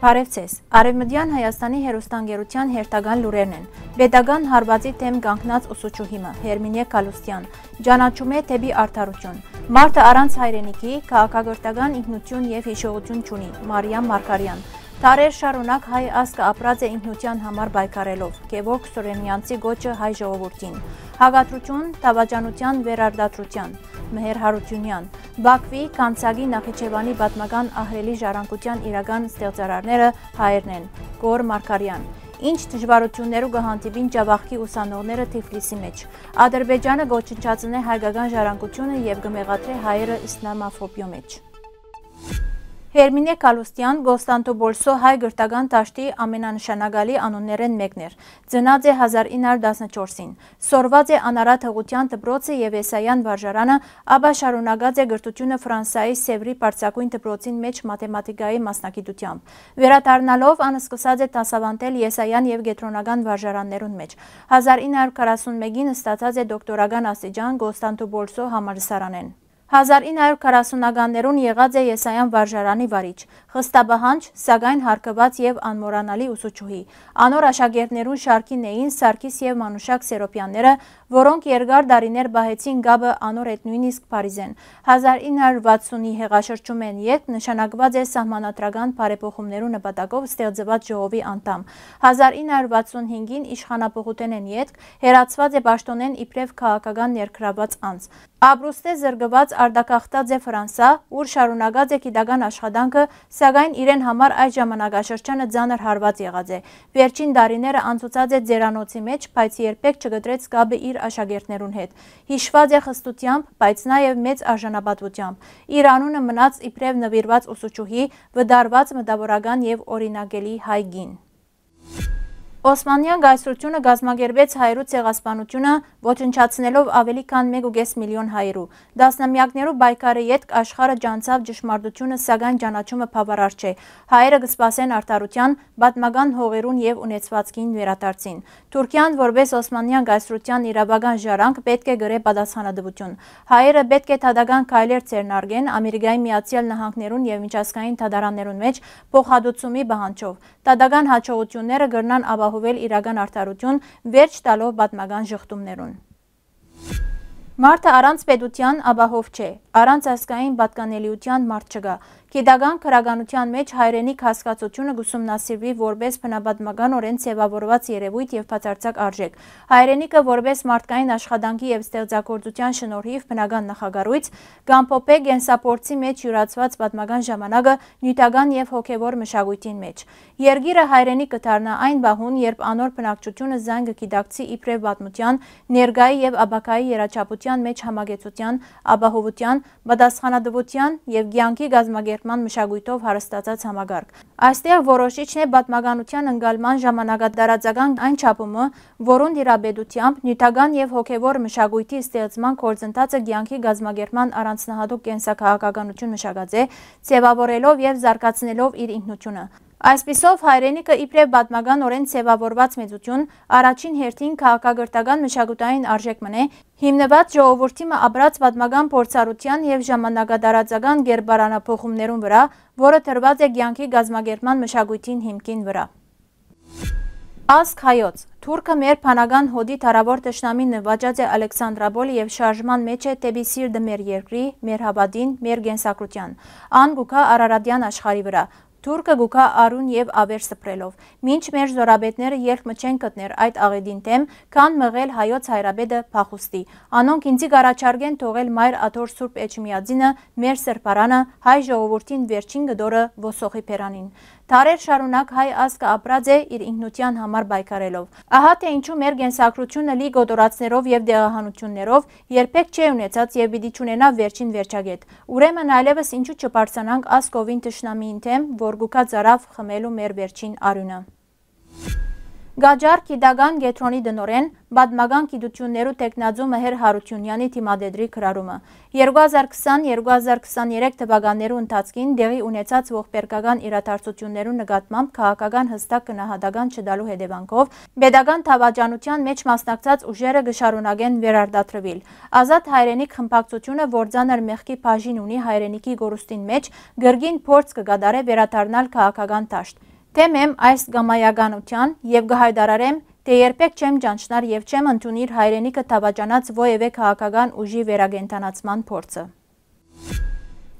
Բարևձեզ, Արևմտյան Հայաստանի հեռուստաընկերության հերթական լուրերն են։ Պետական հարվածի թեմ կանգնած ուսուցչուհիմը Հերմինե Կալուստյան ճանաչում է դեպի արդարություն։ Մարդը առանց հայրենիքի, քաղաքակրթական ինքնություն եւ հիշողություն չունի։ Մարիամ Մարգարյան։ Տարեր շարունակ հայ ազգը ապրած է ինքնության համար պայքարելով, Գևորգ Սուրենյանցի գոչը հայ ժողովրդին։ Հագատրություն, դավաճանության վերարտադրության, Մեհեր Հարությունյան, Բաքվի, Կանցագի, Նախիջևանի պատմական ահռելի ժառանգության իրական ստեղծարարները հայերն են, Գոր Մարգարյան։ Ինչ դժվարություններու կհանդիպին Ջավախքի ուսանողները Թիֆլիսի մեջ։ Ադրբեջանը ոչնչացնե հայկական ժառանգությունը եւ կմեղադրե հայերը իսլամաֆոբիո մեջ։ Հերմինե Կալուստյան Կոստանդնուպոլսո հայ գրթական դաշտի ամենանշանակալի անուններեն մեկն էր։ Ծնած է 1914-ին։ Սորված է անարատ հղության դպրոցը եւ Եսայան վարժարանը, ապա շարունակած է գրթությունը Ֆրանսիայի Սևրի բարձրագույն դպրոցին մեջ մաթեմատիկայի մասնագիտությամբ։ Վերադառնալով ան սկսած է դասավանդել Եսայան եւ Գետրոնական վարժարաններուն մեջ։ 1941-ին ստացած է դոկտորական աստիճան Կոստանդնուպոլսո համալսարանեն։ 1940-ականներուն եղած է Եսայան վարժարանի վարիչ, խստաբահանջ, սակայն հարկված եւ անմոռանալի ուսուցչուհի։ Անոր աշակերտներուն շարքին էին Սարգիս եւ Մանուշակ Սերոպյանները, որոնք երկար դարիներ բահեցին գաբը անոր հետ նույնիսկ Փարիզեն։ 1960-ի հեղաշրջումեն յետ նշանակված է սահմանադրական բարեփոխումներու նպատակով ստեղծված ժողովի անդամ։ 1965-ին իշխանապողութենեն յետ հերացված է պաշտոնեն իբրև քաղաքական ներգրաված անձ։ Ապրուստե զրկված արդակախտած է Ֆրանսա, ուր շարունակած է գիտական աշխատանքը, սակայն իրեն համար այդ ժամանակաշրջանը ծանր հարված եղած է։ Վերջին տարիները անցուցած է ձերանոցի մեջ, բայց երբեք չգտրեց կապը իր աշակերտներուն հետ։ Հիշված է խստությամբ, բայց նաև մեծ արժանապատվությամբ։ Իր անունը մնաց իբրև նվիրված ուսուցչուհի, վդարված մտավորական եւ օրինակելի հայ կին։ Օսմանյան գայսրությունը կազմակերպեց հայերու ցեղասպանությունը, ոչնչացնելով ավելի քան 1.5 միլիոն հայերու։ Դասնամյակներու պայքարի ետք աշխարհը ջանցավ ճշմարտությունը, սակայն ճանաչումը բավարար չէ։ Հայերը կսպասեն արդարության, պատմական հողերուն եւ ունեցվածքին վերադարձին։ Թուրքիան, որպես Օսմանյան գայսրության իրավական ժառանգ, պետք է գրե պատասխանատվություն։ Հայերը պետք է դատական քայլեր ձեռնարկեն Ամերիկայի Միացյալ Նահանգներուն եւ միջազգային դատարաններուն մեջ փոխհատուցումի պահանջով։ Դատական հաջողությունները կրնան ապահովել իրական արդարություն, վերջ տալով պատմական ժխտումներուն։ Մարդը առանց պետության ապահով չէ, առանց ազգային պատկանելիության մարդ չկա։ Գիտական քրագանության մեջ հայրենիք հասկացությունը կուսումնասիրվի որպես բնապատմականորեն ձևավորված երևույթ եւ բացարձակ արժեք։ Հայրենիքը որպես մարդկային աշխատանքի եւ ստեղծագործության շնորհիվ բնական նախագարույց, կամփոփե գենսապորցի մեջ յուրացված պատմական ժամանակը նյութական եւ հոգեվոր մշակույթին մեջ։ Երգիրը հայրենիք կդառնա այն բահուն, երբ անոր բնակչությունը զայն կգիտակցի իբրև պատմության, ներգայի եւ ապագայի երաչափության մեջ համագեցության, ապահովության, պատասխանատվության եւ կյանքի գազմագերման մշակույթով հարստացած համագարկ։ Այստեղ որոշիչն է պատմականության ընկալման ժամանակադարածական այն չափումը, որուն դիրաբեդությամբ նյութական եւ հոգեվոր մշակույթի ստեղծման գործընթացը կյանքի գազմագերման առանձնահատուկ կենսաքաղաքականություն մշակած է, ձևավորելով եւ զարգացնելով իր ինքնությունը։ Այսպիսով հայրենիքը իբրև պատմականորեն ձևավորված մեծություն, առաջին հերթին քաղաքակրթական մշակութային արժեք մնե, հիմնված ժողովրդի մը ապրած պատմական փորձառության եւ ժամանակադարածական գերբարանափոխումներուն վրա, որը տրված է կյանքի գազմագերման մշակույթին հիմքին վրա։ Ազգ հայոց, Թուրքը մեր փանական հոդի թարավոր տշնամին նվաճած է Ալեքսանդրապոլի եւ շարժման մեջ է դեպի սիրտը մեր երկրի, մեր հավատին, մեր գենսակրության, ան գուքա Արարատյան աշխարհի վրա։ Թուրքը գուքա արուն եւ ավեր սփռելով։ Մինչ մեր զորաբետները երկմը չեն գտներ այդ աղեդին դեմ, քան մղել հայոց հայրաբեդը փախուստի։ Անոնք ինձի կառաջարկեն թողել մայր աթոր Սուրբ Էջմիածինը, մեր սրբարանը, հայ ժողովրդին վերջին գդորը ոսոխի փերանին։ Դարեր շարունակ հայ ազգը ապրած է իր ինքնության համար պայքարելով։ Ահա թե ինչու մեր գենսակրությունը լի գոտորածներով եւ դեղահանություններով երբեք չի ունեցած եւ պիտի չունենա վերջին վերջագետ։ Ուրեմն այլևս ինչու չբարձրանանք ազգովին տշնամիին թեմ, որ գուքա ծարավ խմելու մեր վերջին արյունը։ Գաջար գիտական գետրոնի դնորեն պատմական գիտություններու տեխնազու Մեհեր Հարությունյանի թիմադեդրի քրարումը 2020-2023 թվականներու ընթացքին դեղի ունեցած ողբերգական իրադարձություններու նկատմամբ քաղաքական հստակ գնահատական չտալու հետևանքով պետական դավաճանության մեջ մասնակցած ուժերը կշարունակեն վերարտադրվել։ Ազատ հայրենիք խմբակցությունը, որ ծանր մեղքի բաժին ունի հայրենիքի գորուստին մեջ, գրգին փորձ կկատարե վերադառնալ քաղաքական դաշտ։ Թեմեմ այս գամայականության եւ գահայդարարեմ, թե երբեք չեմ ճանչնար եւ չեմ ընդունիր հայրենիքը թավաճանած ովևէ քաղաքական ուժի վերագենտանացման փորձը։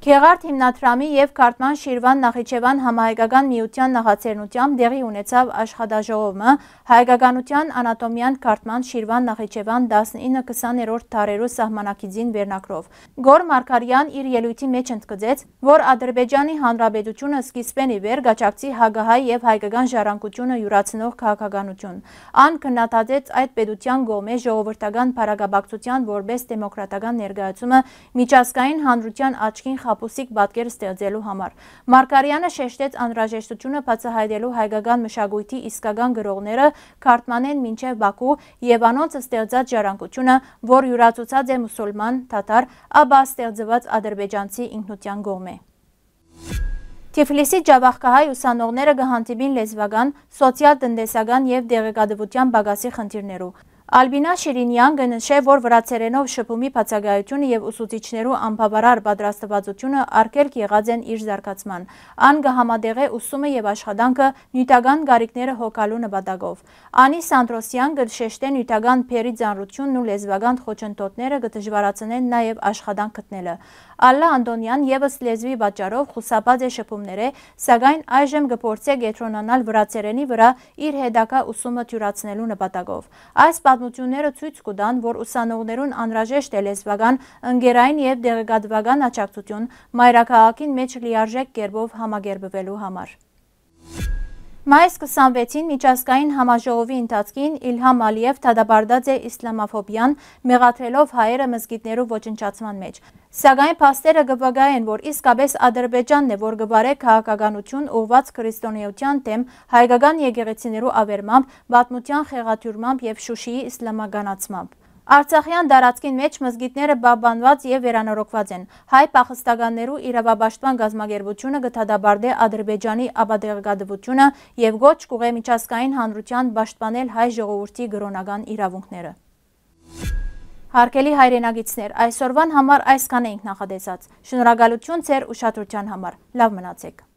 Գեղարդ հիմնադրամի եւ Քարթման Շիրվան Նախիջևան համահայկական միության նախաձեռնությամբ դեղի ունեցավ աշխատաժողովը հայկականության անատոմիան Քարթման Շիրվան Նախիջևան 19-20-րդ դարերու սահմանակիցին վերնակրով։ Գոր Մարգարյան իր ելույթի մեջ ընդգծեց, որ Ադրբեջանի Հանրապետությունը սկիզբեն ի վեր գաճակցի հագահայ եւ հայկական ժառանգությունը յուրացնող քաղաքականություն։ Ան քննադատեց այդ պետության գոմե ժողովրդական փառագաբակցության որպես դեմոկրատական ներկայացումը միջազգային հանրության աչքին խապուսիկ պատկեր ստեղծելու համար։ Մարգարյանը շեշտեց անհրաժեշտությունը բացահայտելու հայկական մշակույթի իսկական գրողները Քարթմանեն մինչև Բաքու եւ անոնց ստեղծած ժառանգությունը, որ յուրացուցած է մուսուլման, թաթար, ապա ստեղծված ադրբեջանցի ինքնության կողմէ։ Թիֆլիսի ջավախկահայ ուսանողները կհանդիպին լեզվական, սոցիալ-տնտեսական եւ դեղեկատվության բագասի խնդիրներու։ Ալբինա Շիրինյան կնշե, որ վրացերենով շփումի բացակայությունը եւ ուսուցիչներու անբավարար պատրաստվածությունը արգելք եղած են իր զարգացման։ Ան կհամատեղե ուսումը եւ աշխատանքը նյութական գարիքները հոգալու նպատակով։ Անի Սանդրոսյան կշեշտե նյութական փերի ծանրությունն ու լեզվական խոչընդոտները կդժվարացնեն նաեւ աշխատանք գտնելը։ Ալլա Անդոնյան եւս լեզվի պատճառով խուսափած է շփումները, սակայն այժմ կփորձե կենտրոնանալ վրացերենի վրա իր հետագա ուսումը թյուրացնելու նպատակով։ Այս պատմությունները ցույց կտան, որ ուսանողներուն անհրաժեշտ է լեզվական, ընկերային եւ դեղեկատվական աջակցություն մայրաքաղաքին մեջ լիարժեք կերպով համագերբվելու համար։ Մայիս 26-ին միջազգային համաժողովի ընթացքին Իլհամ Ալիև դադարեցրած է իսլամաֆոբիան, մեղադրելով հայերը մզկիթներու ոչնչացման մեջ։ Սակայն փաստերը կվկայեն, որ իսկապես Ադրբեջանն է, որ կբարե քաղաքականություն ուղղված քրիստոնեության դեմ հայկական եկեղեցիներու ավերմամբ, պատմության խեղաթյուրմամբ եւ Շուշիի իսլամականացմամբ։ Արցախյան տարածքին մեջ մզկիթները պահպանված եւ վերանորոգված են։ Հայ փախստականներու իրավապաշտպան գազམ་ագերբությունը կդադարեցնի Ադրբեջանի ապադեղեկատվությունը եւ գոչ կուղե միջազգային հանրության պաշտպանել հայ ժողովրդի կրոնական իրավունքները։ Հարգելի հայրենագիտներ, այսօրվան համար այսքան էինք նախատեսած։ Շնորհակալություն ձեր ուշադրության համար։ Լավ մնացեք։